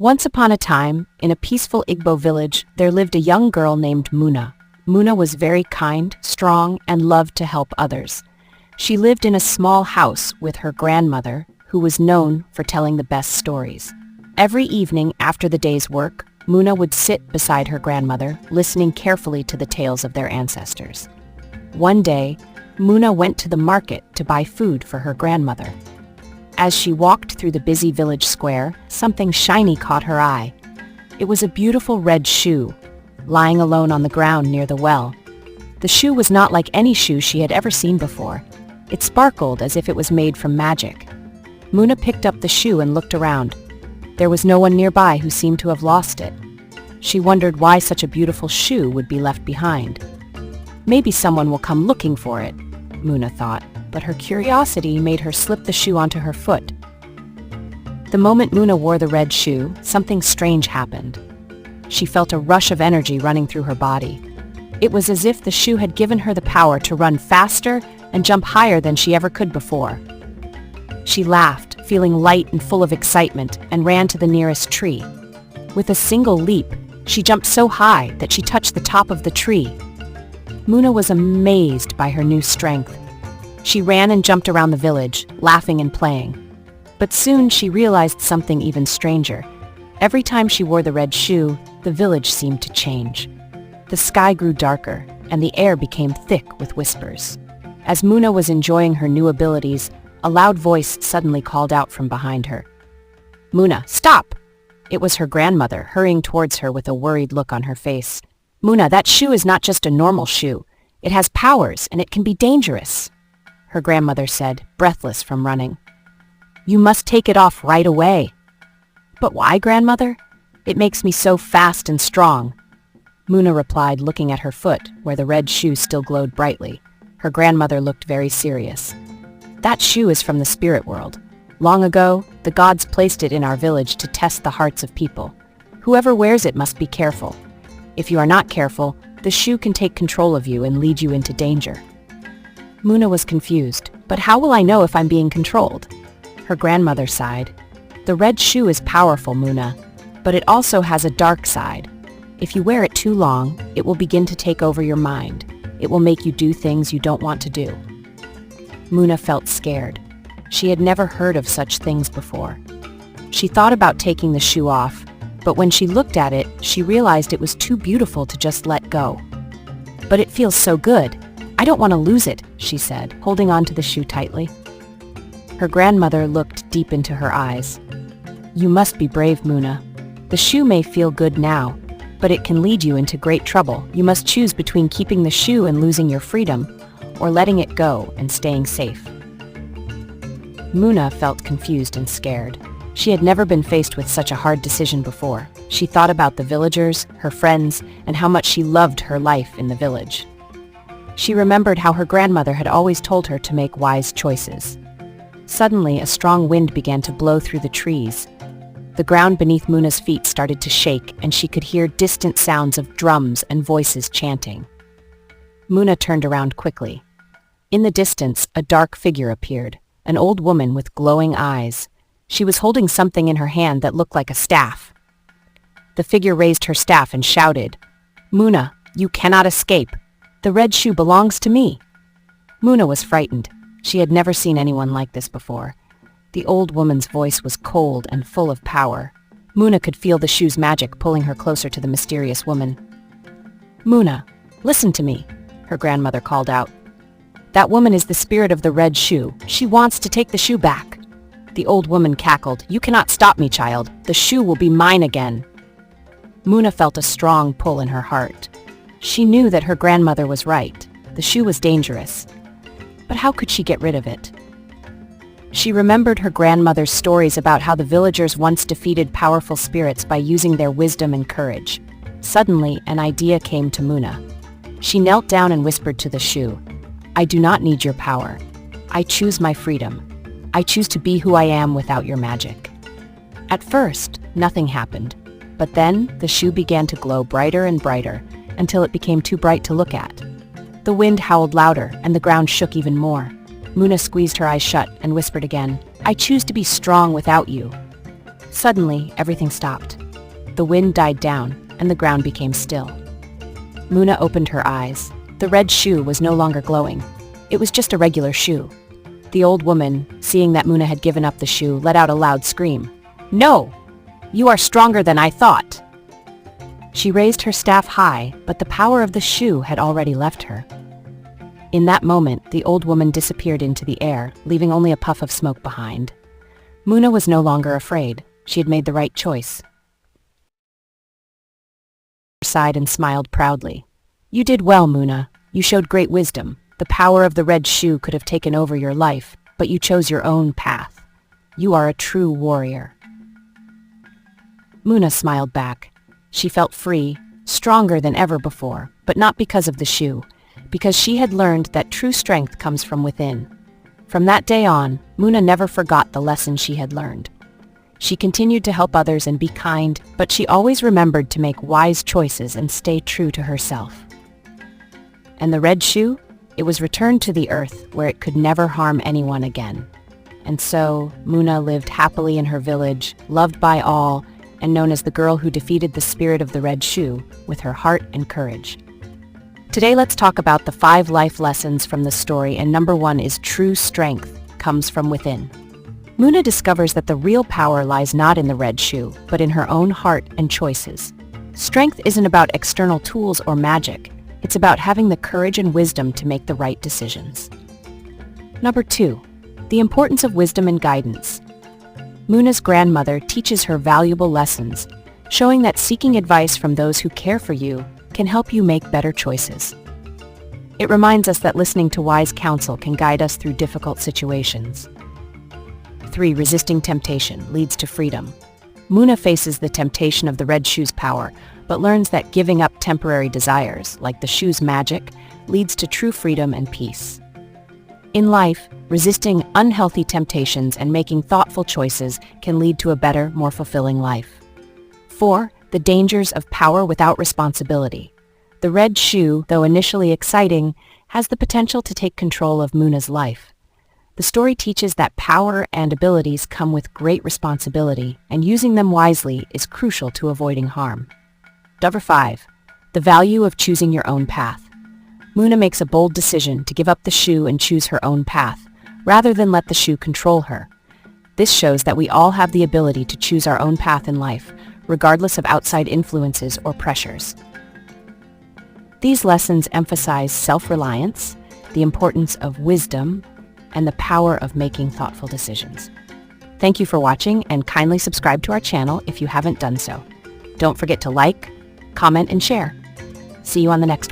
Once upon a time, in a peaceful Igbo village, there lived a young girl named Muna. Muna was very kind, strong, and loved to help others. She lived in a small house with her grandmother, who was known for telling the best stories. Every evening after the day's work, Muna would sit beside her grandmother, listening carefully to the tales of their ancestors. One day, Muna went to the market to buy food for her grandmother. As she walked through the busy village square, something shiny caught her eye. It was a beautiful red shoe, lying alone on the ground near the well. The shoe was not like any shoe she had ever seen before. It sparkled as if it was made from magic. Muna picked up the shoe and looked around. There was no one nearby who seemed to have lost it. She wondered why such a beautiful shoe would be left behind. Maybe someone will come looking for it, Muna thought, but her curiosity made her slip the shoe onto her foot. The moment Muna wore the red shoe, something strange happened. She felt a rush of energy running through her body. It was as if the shoe had given her the power to run faster and jump higher than she ever could before. She laughed, feeling light and full of excitement, and ran to the nearest tree. With a single leap, she jumped so high that she touched the top of the tree. Muna was amazed by her new strength. She ran and jumped around the village, laughing and playing. But soon she realized something even stranger. Every time she wore the red shoe, the village seemed to change. The sky grew darker, and the air became thick with whispers. As Muna was enjoying her new abilities, a loud voice suddenly called out from behind her. "Muna, stop!" It was her grandmother, hurrying towards her with a worried look on her face. "Muna, that shoe is not just a normal shoe. It has powers, and it can be dangerous," her grandmother said, breathless from running. "You must take it off right away." "But why, grandmother? It makes me so fast and strong," Muna replied, looking at her foot, where the red shoe still glowed brightly. Her grandmother looked very serious. "That shoe is from the spirit world. Long ago, the gods placed it in our village to test the hearts of people. Whoever wears it must be careful. If you are not careful, the shoe can take control of you and lead you into danger." Muna was confused. "But how will I know if I'm being controlled?" Her grandmother sighed. "The red shoe is powerful, Muna, but it also has a dark side. If you wear it too long, it will begin to take over your mind. It will make you do things you don't want to do." Muna felt scared. She had never heard of such things before. She thought about taking the shoe off, but when she looked at it, she realized it was too beautiful to just let go. "But it feels so good. I don't want to lose it," she said, holding on to the shoe tightly. Her grandmother looked deep into her eyes. "You must be brave, Muna. The shoe may feel good now, but it can lead you into great trouble. You must choose between keeping the shoe and losing your freedom, or letting it go and staying safe." Muna felt confused and scared. She had never been faced with such a hard decision before. She thought about the villagers, her friends, and how much she loved her life in the village. She remembered how her grandmother had always told her to make wise choices. Suddenly, a strong wind began to blow through the trees. The ground beneath Muna's feet started to shake, and she could hear distant sounds of drums and voices chanting. Muna turned around quickly. In the distance, a dark figure appeared, an old woman with glowing eyes. She was holding something in her hand that looked like a staff. The figure raised her staff and shouted, "Muna, you cannot escape. The red shoe belongs to me." Muna was frightened. She had never seen anyone like this before. The old woman's voice was cold and full of power. Muna could feel the shoe's magic pulling her closer to the mysterious woman. "Muna, listen to me," her grandmother called out. "That woman is the spirit of the red shoe. She wants to take the shoe back." The old woman cackled, "You cannot stop me, child. The shoe will be mine again." Muna felt a strong pull in her heart. She knew that her grandmother was right. The shoe was dangerous. But how could she get rid of it? She remembered her grandmother's stories about how the villagers once defeated powerful spirits by using their wisdom and courage. Suddenly, an idea came to Muna. She knelt down and whispered to the shoe, "I do not need your power. I choose my freedom. I choose to be who I am without your magic." At first, nothing happened. But then, the shoe began to glow brighter and brighter, until it became too bright to look at. The wind howled louder, and the ground shook even more. Muna squeezed her eyes shut and whispered again, "I choose to be strong without you." Suddenly, everything stopped. The wind died down, and the ground became still. Muna opened her eyes. The red shoe was no longer glowing. It was just a regular shoe. The old woman, seeing that Muna had given up the shoe, let out a loud scream. "No! You are stronger than I thought!" She raised her staff high, but the power of the shoe had already left her. In that moment, the old woman disappeared into the air, leaving only a puff of smoke behind. Muna was no longer afraid. She had made the right choice. She sighed and smiled proudly. "You did well, Muna. You showed great wisdom. The power of the red shoe could have taken over your life, but you chose your own path. You are a true warrior." Muna smiled back. She felt free, stronger than ever before, but not because of the shoe, because she had learned that true strength comes from within. From that day on, Muna never forgot the lesson she had learned. She continued to help others and be kind, but she always remembered to make wise choices and stay true to herself. And the red shoe? It was returned to the earth, where it could never harm anyone again. And so, Muna lived happily in her village, loved by all, and known as the girl who defeated the spirit of the red shoe with her heart and courage. Today let's talk about the 5 life lessons from the story, and number 1 is true strength comes from within. Muna discovers that the real power lies not in the red shoe, but in her own heart and choices. Strength isn't about external tools or magic. It's about having the courage and wisdom to make the right decisions. Number 2, the importance of wisdom and guidance. Muna's grandmother teaches her valuable lessons, showing that seeking advice from those who care for you can help you make better choices. It reminds us that listening to wise counsel can guide us through difficult situations. 3. Resisting temptation leads to freedom. Muna faces the temptation of the red shoe's power, but learns that giving up temporary desires, like the shoe's magic, leads to true freedom and peace. In life, resisting unhealthy temptations and making thoughtful choices can lead to a better, more fulfilling life. 4. The dangers of power without responsibility. The red shoe, though initially exciting, has the potential to take control of Muna's life. The story teaches that power and abilities come with great responsibility, and using them wisely is crucial to avoiding harm. Number 5. The value of choosing your own path. Muna makes a bold decision to give up the shoe and choose her own path, rather than let the shoe control her. This shows that we all have the ability to choose our own path in life, regardless of outside influences or pressures. These lessons emphasize self-reliance, the importance of wisdom, and the power of making thoughtful decisions. Thank you for watching, and kindly subscribe to our channel if you haven't done so. Don't forget to like, comment, and share. See you on the next one.